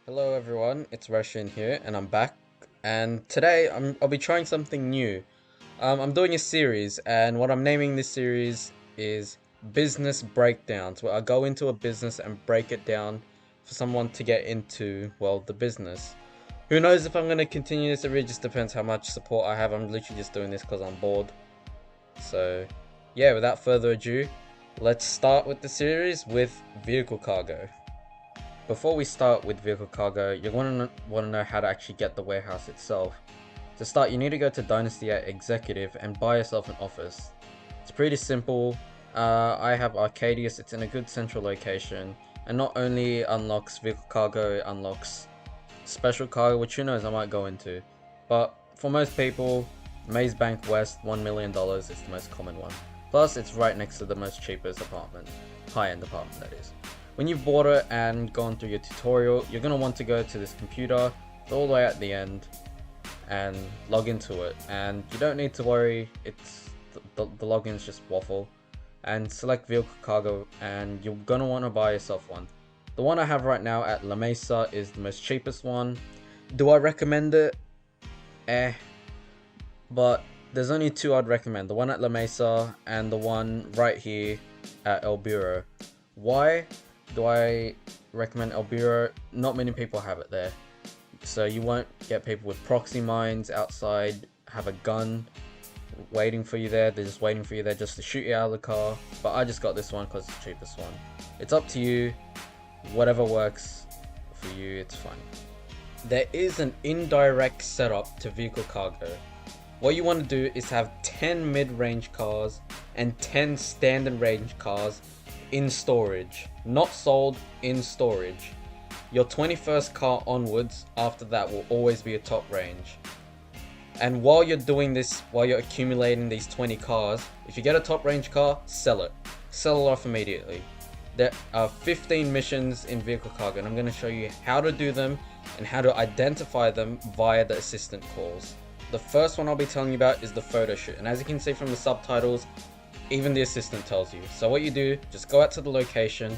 Hello everyone, it's Roshan here and I'm back, and today I'll be trying something new. I'm doing a series, and what I'm naming this series is Business Breakdowns, where I go into a business and break it down for someone to get into, well, the business. Who knows if I'm going to continue this, it really just depends how much support I have. I'm literally just doing this because I'm bored. So yeah, without further ado, let's start with the series with vehicle cargo. Before we start with vehicle cargo, you're going to want to know how to actually get the warehouse itself. To start, you need to go to Dynasty at Executive and buy yourself an office. It's pretty simple. I have Arcadius, it's in a good central location, and not only unlocks vehicle cargo, it unlocks special cargo, which who knows I might go into. But for most people, Maze Bank West, $1 million is the most common one. Plus, it's right next to the most cheapest apartment, high-end apartment that is. When you've bought it and gone through your tutorial, you're going to want to go to this computer, it's all the way at the end, and log into it. And you don't need to worry, it's the login's just waffle. And select vehicle cargo, and you're going to want to buy yourself one. The one I have right now at La Mesa is the most cheapest one. Do I recommend it? But there's only two I'd recommend. The one at La Mesa and the one right here at El Bureau. Why do I recommend El Bureau? Not many people have it there. So you won't get people with proxy mines outside, have a gun waiting for you there. They're just waiting for you there just to shoot you out of the car. But I just got this one because it's the cheapest one. It's up to you. Whatever works for you, it's fine. There is an indirect setup to vehicle cargo. What you want to do is have 10 mid-range cars and 10 standard range cars in storage. Not sold, in storage. Your 21st car onwards after that will always be a top range. And while you're doing this, while you're accumulating these 20 cars, if you get a top range car, sell it. Sell it off immediately. There are 15 missions in vehicle cargo, and I'm going to show you how to do them and how to identify them via the assistant calls. The first one I'll be telling you about is the Photoshoot, and as you can see from the subtitles, even the assistant tells you. So what you do, just go out to the location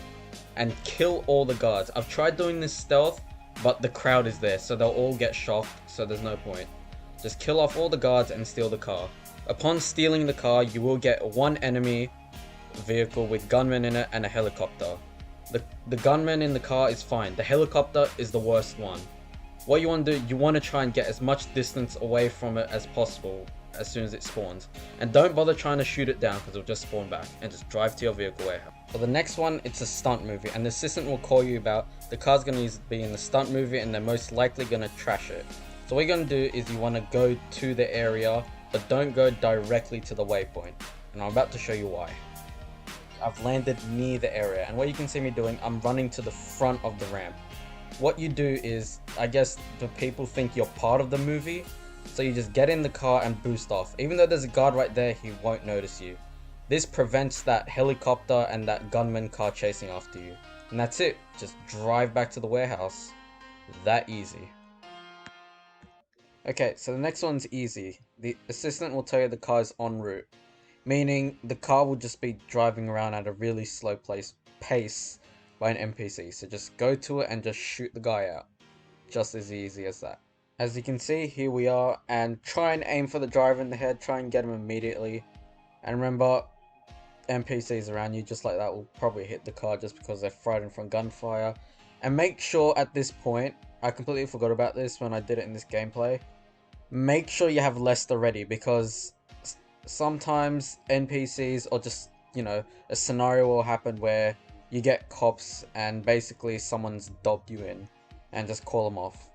and kill all the guards. I've tried doing this stealth, but the crowd is there, so they'll all get shocked, so there's no point. Just kill off all the guards and steal the car. Upon stealing the car, you will get one enemy vehicle with gunmen in it and a helicopter. The gunman in the car is fine. The helicopter is the worst one. What you want to do, you want to try and get as much distance away from it as possible as soon as it spawns. And don't bother trying to shoot it down because it'll just spawn back, and just drive to your vehicle warehouse. For the next one, it's a stunt movie, and the assistant will call you about the car's going to be in the stunt movie and they're most likely going to trash it. So what you're going to do is you want to go to the area, but don't go directly to the waypoint. And I'm about to show you why. I've landed near the area, and what you can see me doing, I'm running to the front of the ramp. What you do is, I guess the people think you're part of the movie, so you just get in the car and boost off. Even though there's a guard right there, he won't notice you. This prevents that helicopter and that gunman car chasing after you. And that's it, just drive back to the warehouse. That easy. Okay, so the next one's easy. The assistant will tell you the car's en route, meaning the car will just be driving around at a really slow pace by an NPC. So just go to it and just shoot the guy out. Just as easy as that. As you can see, here we are, and try and aim for the driver in the head, try and get him immediately. And remember, NPCs around you just like that will probably hit the car just because they're frightened from gunfire. And make sure at this point, I completely forgot about this when I did it in this gameplay, make sure you have Lester ready, because sometimes NPCs, or just, you know, a scenario will happen where you get cops and basically someone's dobbed you in, and just call them off.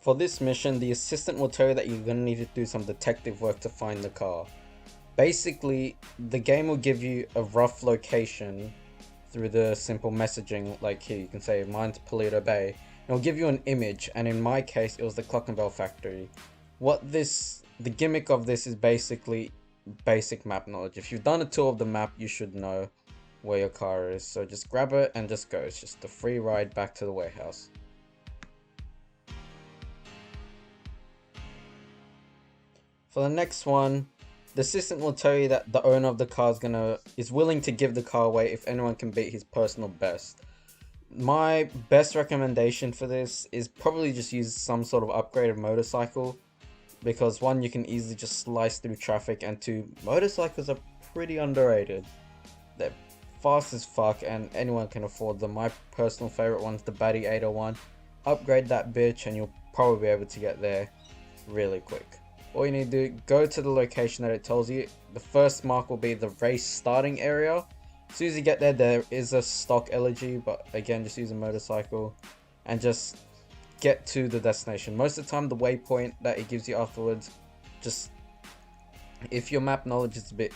For this mission, the assistant will tell you that you're going to need to do some detective work to find the car. Basically, the game will give you a rough location through the simple messaging, like here you can say mine's Polito Bay. It'll give you an image, and in my case it was the Clock and Bell factory. The gimmick of this is basically basic map knowledge. If you've done a tour of the map, you should know where your car is. So just grab it and just go. It's just a free ride back to the warehouse. For the next one, The assistant will tell you that the owner of the car is willing to give the car away if anyone can beat his personal best. My best recommendation for this is probably just use some sort of upgraded motorcycle, because one, you can easily just slice through traffic, and two, motorcycles are pretty underrated. They're fast as fuck and anyone can afford them. My personal favorite one's the Batty 801. Upgrade that bitch and you'll probably be able to get there really quick. All you need to do, go to the location that it tells you. The first mark will be the race starting area. As soon as you get there, there is a stock elegy, but again, just use a motorcycle and just get to the destination. Most of the time, the waypoint that it gives you afterwards, just, if your map knowledge is a bit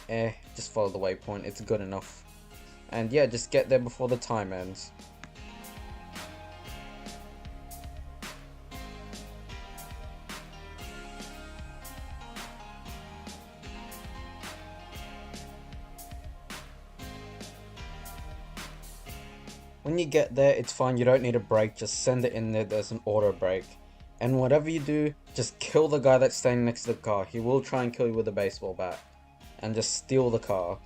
just follow the waypoint, it's good enough. And yeah, just get there before the time ends. When you get there, it's fine, you don't need a brake, just send it in there, there's an auto brake. And whatever you do, just kill the guy that's standing next to the car. He will try and kill you with a baseball bat. And just steal the car.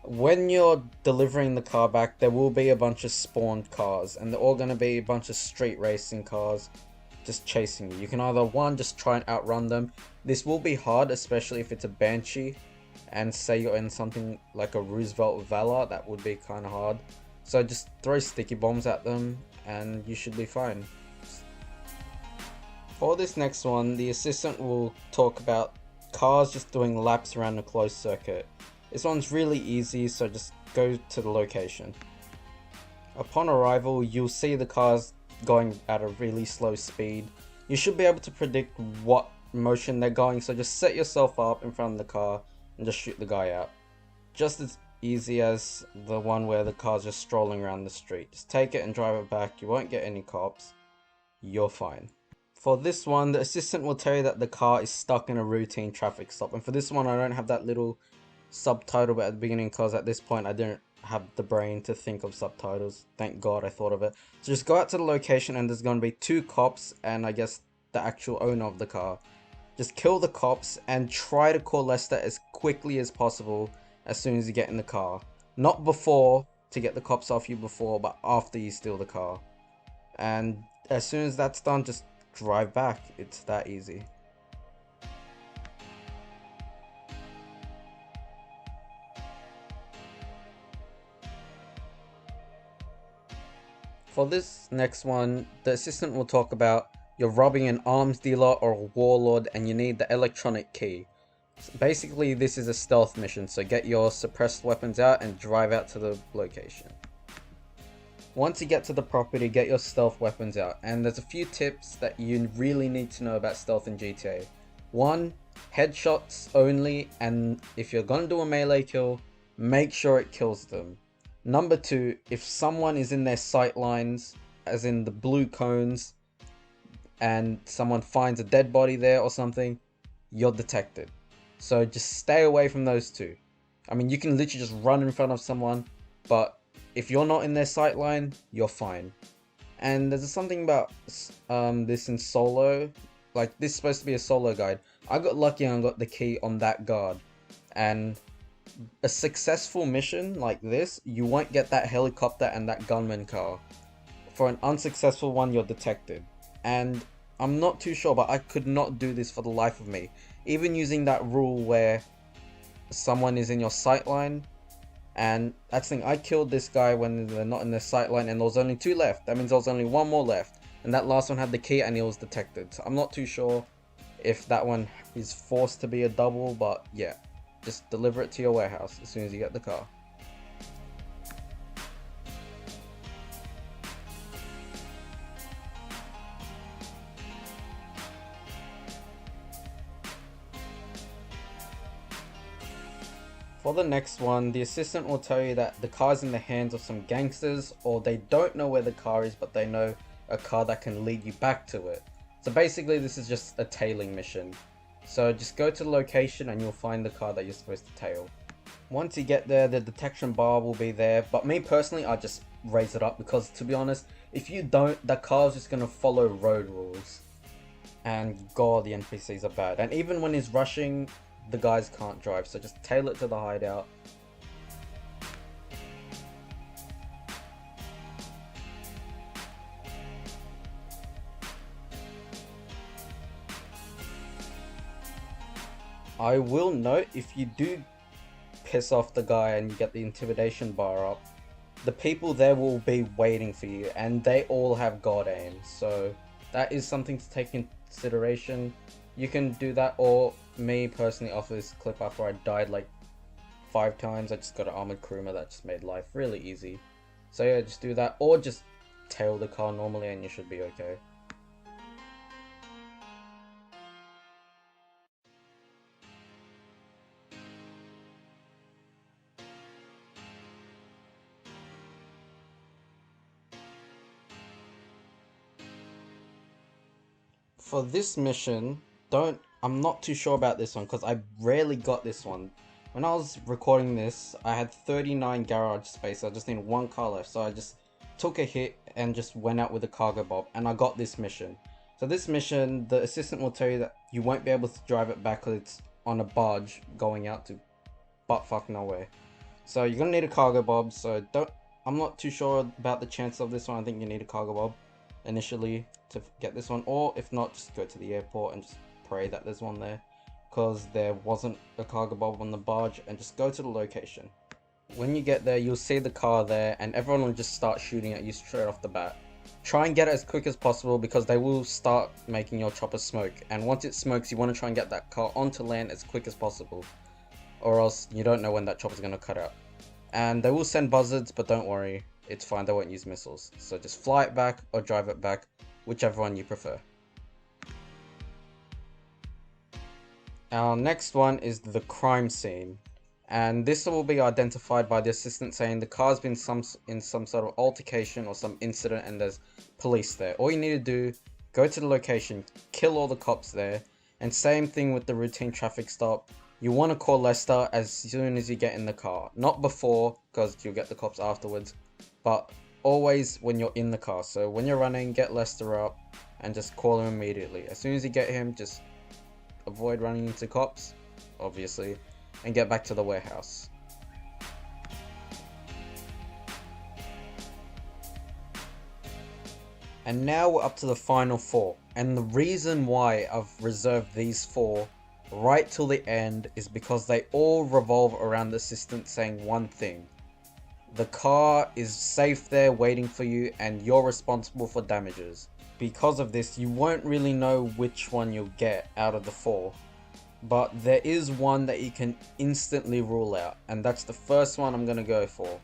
When you're delivering the car back, there will be a bunch of spawned cars, and they're all going to be a bunch of street racing cars just chasing you. You can either, one, just try and outrun them. This will be hard, especially if it's a Banshee, and say you're in something like a Roosevelt Valor, that would be kind of hard. So just throw sticky bombs at them, and you should be fine. For this next one, the assistant will talk about cars just doing laps around a closed circuit. This one's really easy, so just go to the location. Upon arrival, you'll see the cars going at a really slow speed. You should be able to predict what motion they're going, so just set yourself up in front of the car and just shoot the guy out. Just as easy as the one where the car's just strolling around the street. Just take it and drive it back. You won't get any cops. You're fine. For this one, the assistant will tell you that the car is stuck in a routine traffic stop. And for this one, I don't have that little subtitle at the beginning because at this point I didn't have the brain to think of subtitles. Thank God I thought of it. So just go out to the location and there's going to be 2 cops and I guess the actual owner of the car. Just kill the cops and try to call Lester as quickly as possible as soon as you get in the car. Not before, to get the cops off you before, but after you steal the car. And as soon as that's done, just drive back. It's that easy. For this next one, the assistant will talk about you're robbing an arms dealer or a warlord and you need the electronic key. So basically, this is a stealth mission, so get your suppressed weapons out and drive out to the location. Once you get to the property, get your stealth weapons out, and there's a few tips that you really need to know about stealth in GTA. 1, headshots only, and if you're gonna do a melee kill, make sure it kills them. Number 2, if someone is in their sight lines, as in the blue cones, and someone finds a dead body there or something, you're detected. So just stay away from those 2. I mean, you can literally just run in front of someone, but if you're not in their sight line, you're fine. And there's something about this in solo, like this is supposed to be a solo guide. I got lucky and I got the key on that guard. And a successful mission like this, you won't get that helicopter and that gunman car. For an unsuccessful one, you're detected. And I'm not too sure, but I could not do this for the life of me. Even using that rule where someone is in your sight line, and that's the thing, I killed this guy when they're not in their sight line and there was only 2 left. That means there was only 1 more left. And that last one had the key and he was detected. So I'm not too sure if that one is forced to be a double, but yeah. Just deliver it to your warehouse as soon as you get the car. For the next one, the assistant will tell you that the car's in the hands of some gangsters, or they don't know where the car is, but they know a car that can lead you back to it. So basically, this is just a tailing mission. So just go to the location and you'll find the car that you're supposed to tail. Once you get there, the detection bar will be there, but me personally, I just raise it up because, to be honest, if you don't, the car's just going to follow road rules. And God, the NPCs are bad. And even when he's rushing, the guys can't drive, so just tail it to the hideout. I will note, if you do piss off the guy and you get the intimidation bar up, the people there will be waiting for you, and they all have god aim, so that is something to take into consideration. You can do that, or me personally, after this clip, after I died like 5 times, I just got an armored Kuruma that just made life really easy. So yeah, just do that, or just tail the car normally and you should be okay. For this mission, I'm not too sure about this one because I rarely got this one. When I was recording this, I had 39 garage space. I just need one car left, so I just took a hit and just went out with a cargo bob, and I got this mission. So this mission, the assistant will tell you that you won't be able to drive it back because it's on a barge going out to buttfuck nowhere. So you're gonna need a cargo bob. So I'm not too sure about the chance of this one. I think you need a cargo bob initially to get this one, or if not, just go to the airport and just pray that there's one there, because there wasn't a cargo bob on the barge, and just go to the location. When you get there, you'll see the car there, and everyone will just start shooting at you straight off the bat. Try and get it as quick as possible, because they will start making your chopper smoke, and once it smokes, you want to try and get that car onto land as quick as possible, or else you don't know when that chopper's going to cut out. And they will send buzzards, but don't worry, it's fine, they won't use missiles. So just fly it back or drive it back, whichever one you prefer. Our next one is the crime scene, and this will be identified by the assistant saying the car's been in some sort of altercation or some incident and there's police there. All you need to do, go to the location, kill all the cops there, and same thing with the routine traffic stop. You want to call Lester as soon as you get in the car, not before, because you'll get the cops afterwards, but always when you're in the car. So when you're running, get Lester up and just call him immediately. As soon as you get him, just avoid running into cops, obviously, and get back to the warehouse. And now we're up to the final 4, and the reason why I've reserved these 4 right till the end is because they all revolve around the assistant saying one thing: the car is safe there waiting for you and you're responsible for damages. Because of this, you won't really know which one you'll get out of the 4, but there is one that you can instantly rule out, and that's the first one I'm gonna go for.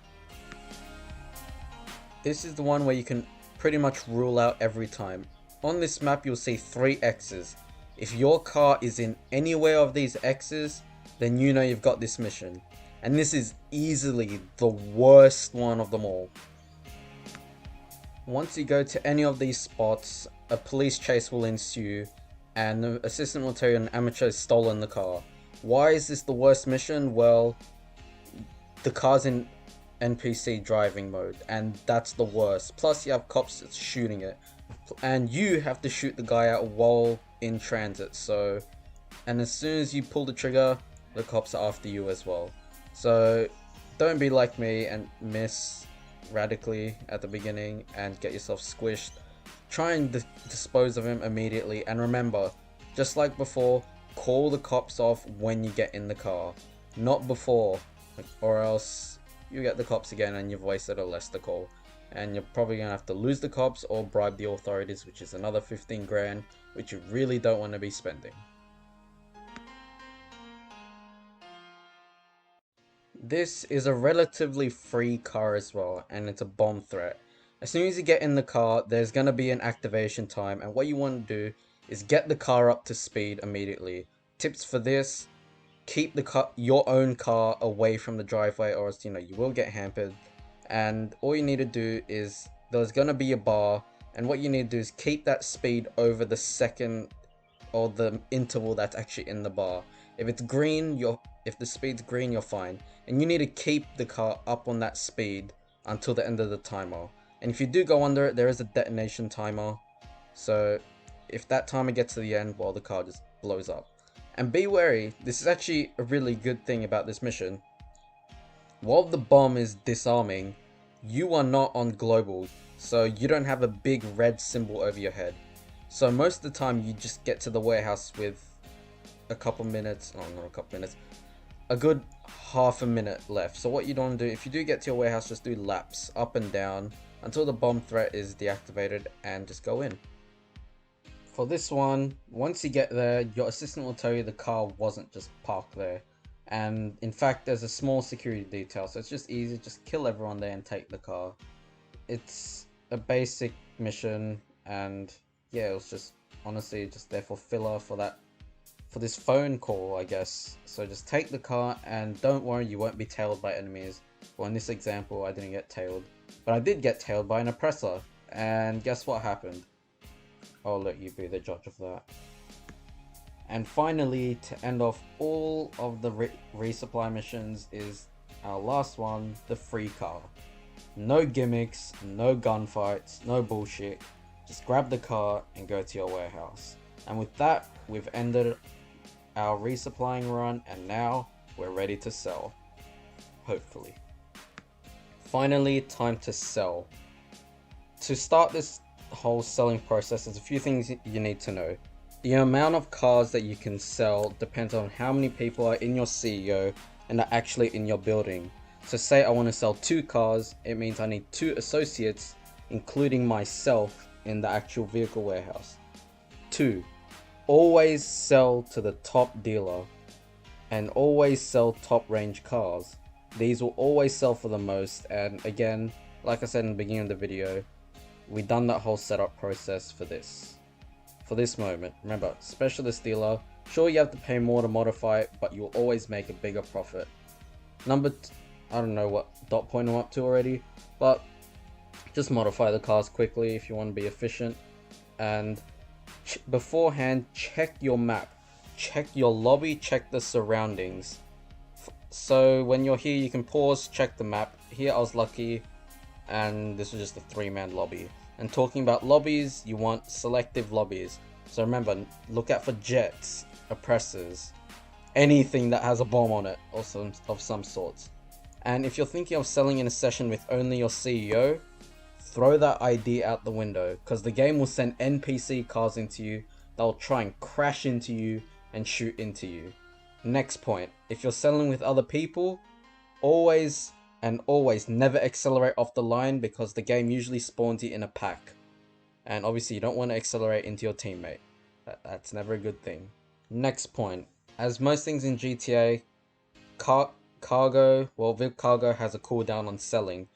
This is the one where you can pretty much rule out every time. On this map you'll see 3 X's. If your car is in anywhere of these X's, then you know you've got this mission. And this is easily the worst one of them all. Once you go to any of these spots, a police chase will ensue, and the assistant will tell you an amateur has stolen the car. Why is this the worst mission? Well, the car's in NPC driving mode, and that's the worst. Plus you have cops that's shooting it, and you have to shoot the guy out while in transit. So, and as soon as you pull the trigger, the cops are after you as well. So don't be like me and miss radically at the beginning and get yourself squished. Try and dispose of him immediately, and remember, just like before, call the cops off when you get in the car, not before, or else you get the cops again and you've wasted a Lester call, and you're probably gonna have to lose the cops or bribe the authorities, which is another 15 grand, which you really don't want to be spending. This is a relatively free car as well, and it's a bomb threat. As soon as you get in the car, there's going to be an activation time, and what you want to do is get the car up to speed immediately. Tips for this: keep your own car away from the driveway, or else you will get hampered. And all you need to do is, there's going to be a bar, and what you need to do is keep that speed over the second or the interval that's actually in the bar. If it's green, if the speed's green, you're fine, and you need to keep the car up on that speed until the end of the timer. And if you do go under it, there is a detonation timer, so if that timer gets to the end, well, the car just blows up. And be wary, this is actually a really good thing about this mission. While the bomb is disarming, you are not on global, so you don't have a big red symbol over your head. So most of the time you just get to the warehouse with a couple minutes, oh not a couple minutes, a good half a minute left. So what you don't do, if you do get to your warehouse, just do laps up and down until the bomb threat is deactivated and just go in. For this one, once you get there, your assistant will tell you the car wasn't just parked there. And in fact, there's a small security detail, so it's just easy, just kill everyone there and take the car. It's a basic mission, and yeah, it was just honestly just there for filler for this phone call, I guess. So just take the car and don't worry, you won't be tailed by enemies. Well, in this example, I didn't get tailed, but I did get tailed by an oppressor, and guess what happened? I'll let you be the judge of that. And finally, to end off all of the resupply missions is our last one, the free car. No gimmicks, no gunfights, no bullshit. Just grab the car and go to your warehouse. And with that, we've ended our resupplying run, and now we're ready to sell. Hopefully. Finally, time to sell. To start this whole selling process, there's a few things you need to know. The amount of cars that you can sell depends on how many people are in your CEO and are actually in your building. So say I want to sell 2 cars, it means I need 2 associates, including myself, in the actual vehicle warehouse. 2. Always sell to the top dealer, and always sell top range cars. These will always sell for the most, and again, like I said in the beginning of the video, we done that whole setup process for this moment. Remember, specialist dealer, sure you have to pay more to modify it, but you'll always make a bigger profit. I don't know what dot point I'm up to already, but just modify the cars quickly if you want to be efficient. And beforehand, check your map, check your lobby, check the surroundings. So when you're here, you can pause, check the map. Here I was lucky, and this was just a 3-man lobby. And talking about lobbies, you want selective lobbies. So remember, look out for jets, oppressors, anything that has a bomb on it or of some sorts. And if you're thinking of selling in a session with only your CEO, throw that ID out the window, because the game will send NPC cars into you that will try and crash into you and shoot into you. Next point, if you're selling with other people, always never accelerate off the line, because the game usually spawns you in a pack. And obviously you don't want to accelerate into your teammate. That's never a good thing. Next point, as most things in GTA, vehicle cargo has a cooldown on selling.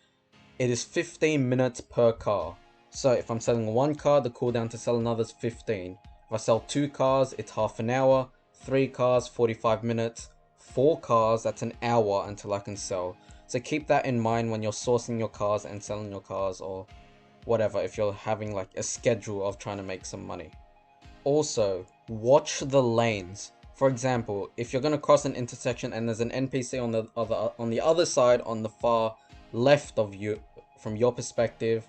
It is 15 minutes per car. So if I'm selling 1 car, the cooldown to sell another is 15. If I sell 2 cars, it's half an hour. 3 cars, 45 minutes. 4 cars, that's an hour until I can sell. So keep that in mind when you're sourcing your cars and selling your cars, or whatever, if you're having like a schedule of trying to make some money. Also, watch the lanes. For example, if you're going to cross an intersection and there's an NPC on the other side, on the far left of you, from your perspective,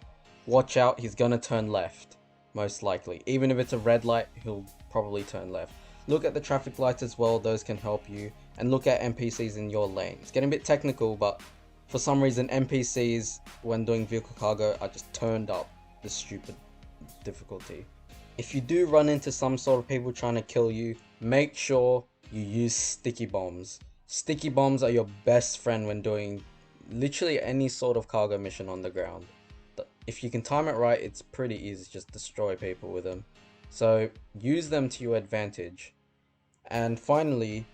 watch out, he's going to turn left, most likely. Even if it's a red light, he'll probably turn left. Look at the traffic lights as well, those can help you. And look at NPCs in your lane. It's getting a bit technical, but for some reason NPCs, when doing vehicle cargo, are just turned up the stupid difficulty. If you do run into some sort of people trying to kill you, make sure you use sticky bombs. Sticky bombs are your best friend when doing literally any sort of cargo mission on the ground. If you can time it right, it's pretty easy to just destroy people with them. So use them to your advantage. And finally,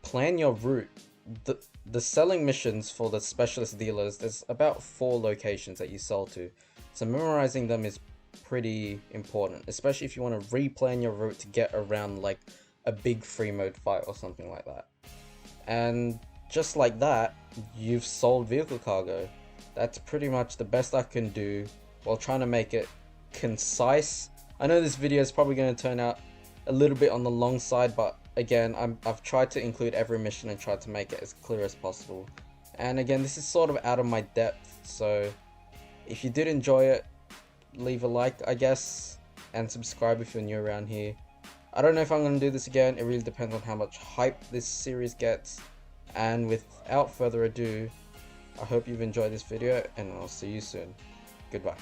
plan your route. The selling missions for the specialist dealers, there's about 4 locations that you sell to. So memorizing them is pretty important, especially if you want to replan your route to get around like a big free mode fight or something like that. And just like that, you've sold vehicle cargo. That's pretty much the best I can do while trying to make it concise. I know this video is probably going to turn out a little bit on the long side, but again, I've tried to include every mission and tried to make it as clear as possible. And again, this is sort of out of my depth, so if you did enjoy it, leave a like, I guess, and subscribe if you're new around here. I don't know if I'm going to do this again. It really depends on how much hype this series gets. And without further ado, I hope you've enjoyed this video, and I'll see you soon. Goodbye.